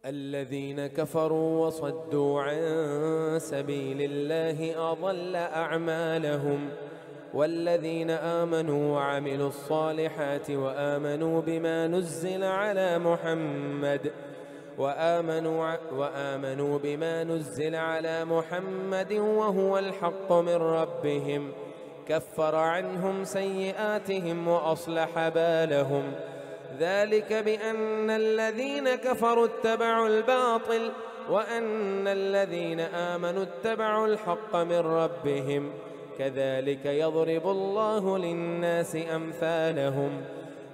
الذين كفروا وصدوا عن سبيل الله أضل أعمالهم والذين آمنوا وعملوا الصالحات وآمنوا بما نزل على محمد وهو الحق من ربهم كفر عنهم سيئاتهم وأصلح بالهم. ذلك بأن الذين كفروا اتبعوا الباطل وأن الذين آمنوا اتبعوا الحق من ربهم كذلك يضرب الله للناس أمثالهم.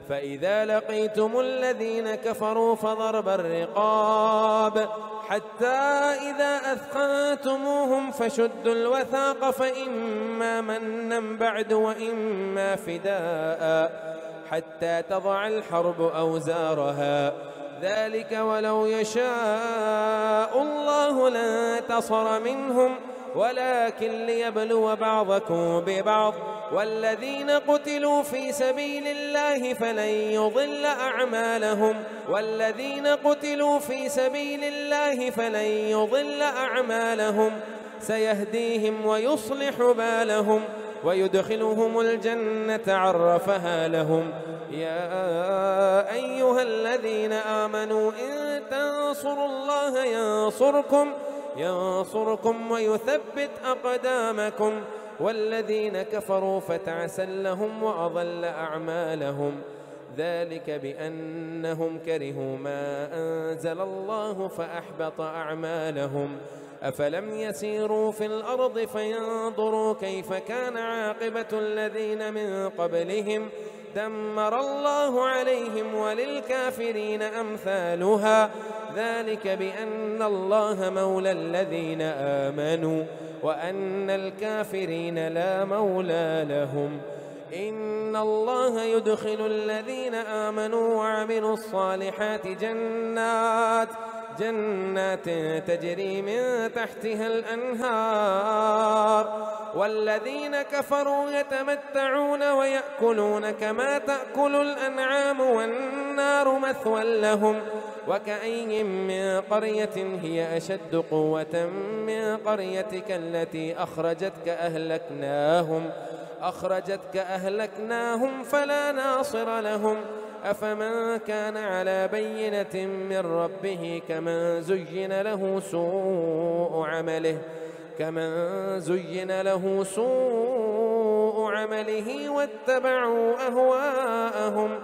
فإذا لقيتم الذين كفروا فضرب الرقاب حتى إذا أثخنتموهم فشدوا الوثاق فإما منا بعد وإما فداء حتى تضع الحرب أوزارها. ذلك ولو يشاء الله لانتصر منهم ولكن ليبلو بعضكم ببعض والذين قتلوا في سبيل الله فلن يضل أعمالهم سيهديهم ويصلح بالهم ويدخلهم الجنة عرفها لهم. يا أيها الذين آمنوا إن تنصروا الله ينصركم ويثبت أقدامكم والذين كفروا فتعسا لهم وأضل أعمالهم. ذلك بأنهم كرهوا ما أنزل الله فأحبط أعمالهم. أفلم يسيروا في الأرض فينظروا كيف كان عاقبة الذين من قبلهم دمر الله عليهم وللكافرين أمثالها. ذلك بأن الله مولى الذين آمنوا وأن الكافرين لا مولى لهم. إن الله يدخل الذين آمنوا وعملوا الصالحات جنات تجري من تحتها الأنهار والذين كفروا يتمتعون ويأكلون كما تأكل الأنعام والنار مثوى لهم. وكأي من قرية هي أشد قوة من قريتك التي أخرجتك أهلكناهم فلا ناصر لهم. أفمن كان على بينة من ربه كمن زين له سوء عمله واتبعوا أهواءهم.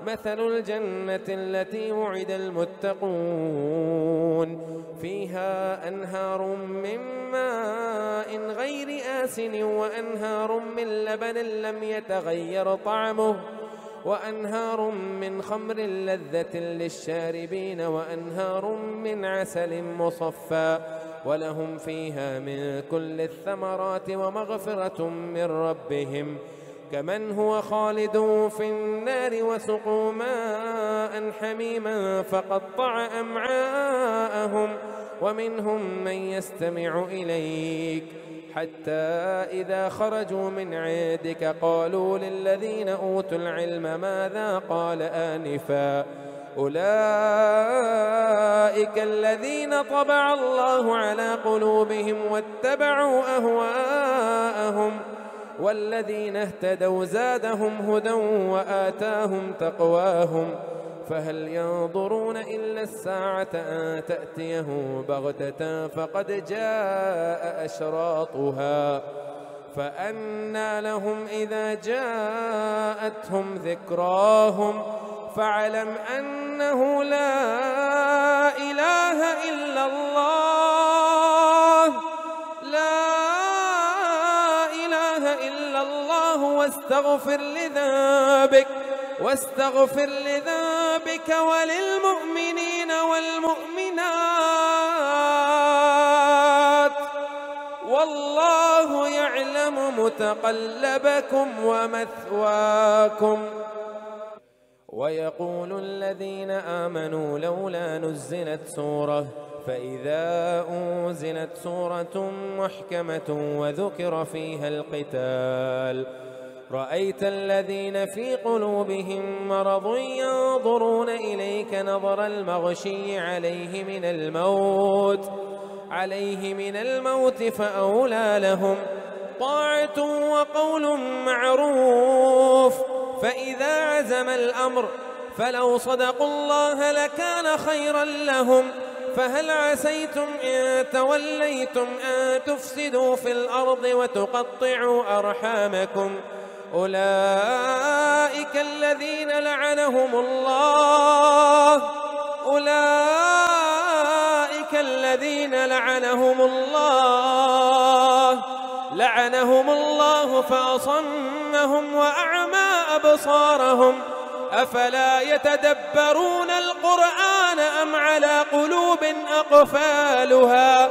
مثل الجنة التي وعد المتقون فيها أنهار من ماء غير آسن وأنهار من لبن لم يتغير طعمه وأنهار من خمر لذة للشاربين وأنهار من عسل مصفى ولهم فيها من كل الثمرات ومغفرة من ربهم كمن هو خالد في النار وسقوا ماء حميما فقطع أمعاءهم. ومنهم من يستمع إليك حتى إذا خرجوا من عندك قالوا للذين أوتوا العلم ماذا قال آنفا أولئك الذين طبع الله على قلوبهم واتبعوا أهواءهم. والذين اهتدوا زادهم هدى وآتاهم تقواهم. فهل ينظرون إلا الساعة أن تأتيهم بغتة فقد جاء أشراطها فأنى لهم إذا جاءتهم ذكراهم فاعلم أنه لا إله إلا الله واستغفر لذنبك وللمؤمنين والمؤمنات والله يعلم متقلبكم ومثواكم. ويقول الذين آمنوا لولا نزلت سورة فإذا أنزلت سورة محكمة وذكر فيها القتال رأيت الذين في قلوبهم مرض ينظرون إليك نظر المغشي عليه من الموت فأولى لهم طاعة وقول معروف. فإذا عزم الأمر فلو صدقوا الله لكان خيرا لهم. فهل عسيتم إن توليتم أن تفسدوا في الأرض وتقطعوا أرحامكم؟ أولئك الذين لعنهم الله فأصمهم وأعمى أبصارهم. أفلا يتدبرون القرآن أم على قلوب أقفالها؟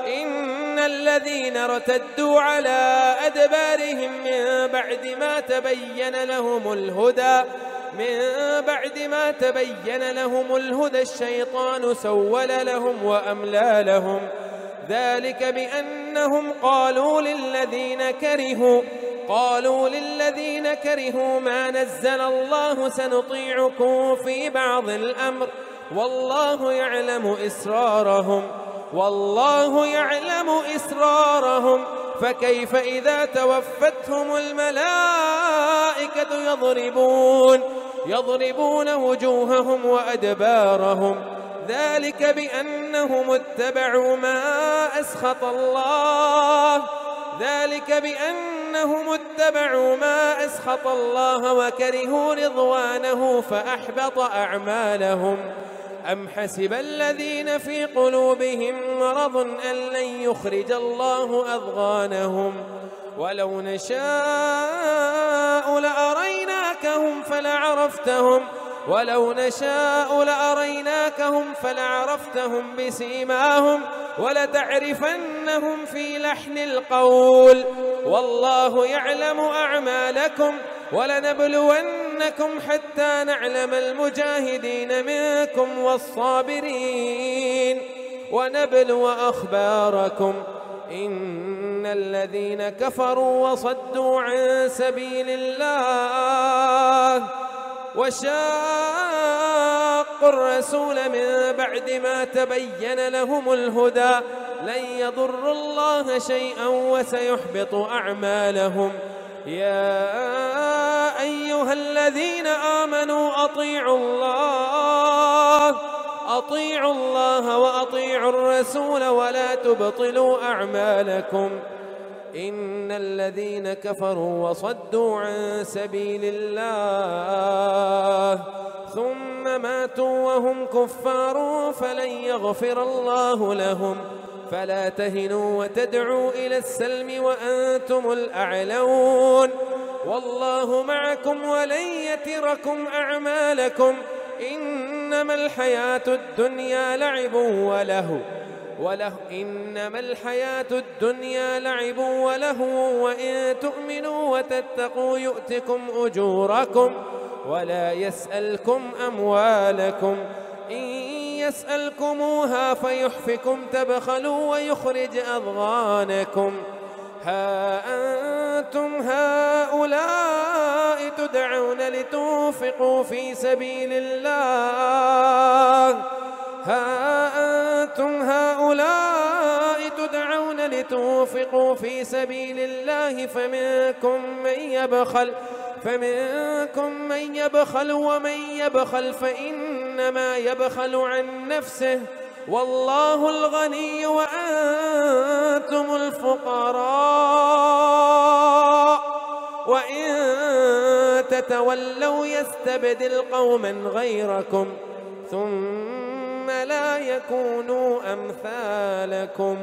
إن الذين ارتدوا على أدبارهم من بعد ما تبين لهم الهدى الشيطان سول لهم وأملى لهم. ذلك بأنهم قالوا للذين كرهوا ما نزل الله سنطيعكم في بعض الأمر والله يعلم إسرارهم. فكيف إذا توفتهم الملائكة يضربون وجوههم وأدبارهم. ذلك بأنهم اتبعوا ما أسخط الله وكرهوا رضوانه فأحبط أعمالهم. أم حسب الذين في قلوبهم مرض أن لن يخرج الله أضغانهم ولو نشاء لأريناكهم فلعرفتهم بسيماهم ولتعرفنهم في لحن القول. والله يعلم أعمالكم ولنبلونكم حتى نعلم المجاهدين منكم والصابرين ونبلو أخباركم. إن الذين كفروا وصدوا عن سبيل الله وشاقوا الرسول من بعد ما تبين لهم الهدى لن يضروا الله شيئا وسيحبط أعمالهم. يا أيها الذين آمنوا أطيعوا الله وأطيعوا الرسول ولا تبطلوا أعمالكم. إن الذين كفروا وصدوا عن سبيل الله ثم ماتوا وهم كفار فلن يغفر الله لهم. فلا تهنوا وتدعوا إلى السلم وأنتم الأعلون والله معكم ولن يتركم أعمالكم. إنما الحياة الدنيا لعب ولهو وإن تؤمنوا وتتقوا يؤتكم أجوركم ولا يسألكم أموالكم. إن يسألكموها فيحفكم تبخلوا ويخرج أضغانكم. ها أنتم هؤلاء تدعون لتنفقوا في سبيل الله فمنكم من يبخل ومن يبخل فإنما يبخل عن نفسه والله الغني وأنتم الفقراء وإن تتولوا يستبدل قوما غيركم ثم لا يكونوا أمثالكم.